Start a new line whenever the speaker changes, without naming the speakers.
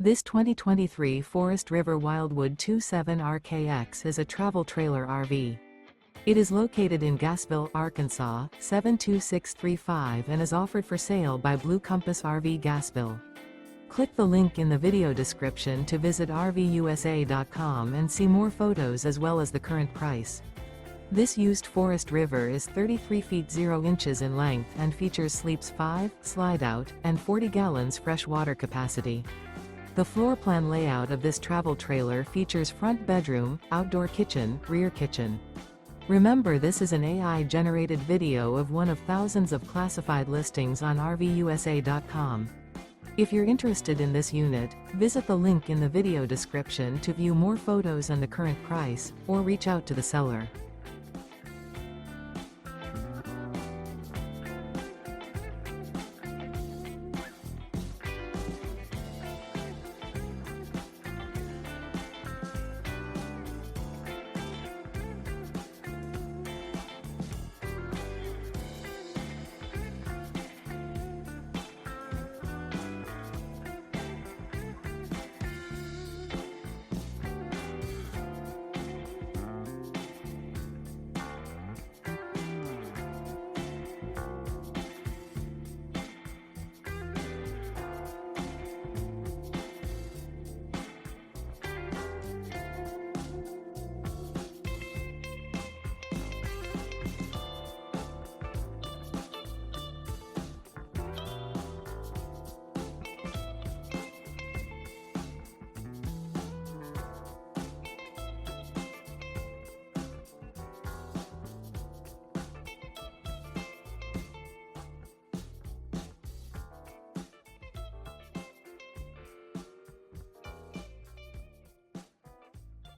This 2023 Forest River Wildwood 27RKX is a travel trailer RV. It is located in Gassville, Arkansas, 72635 and is offered for sale by Blue Compass RV Gassville. Click the link in the video description to visit RVUSA.com and see more photos as well as the current price. This used Forest River is 33 feet 0 inches in length and features sleeps 5, Slideout, and 40 gallons fresh water capacity. The floor plan layout of this travel trailer features front bedroom, outdoor kitchen, rear kitchen. Remember, this is an AI-generated video of one of thousands of classified listings on RVUSA.com. If you're interested in this unit, visit the link in the video description to view more photos and the current price, or reach out to the seller.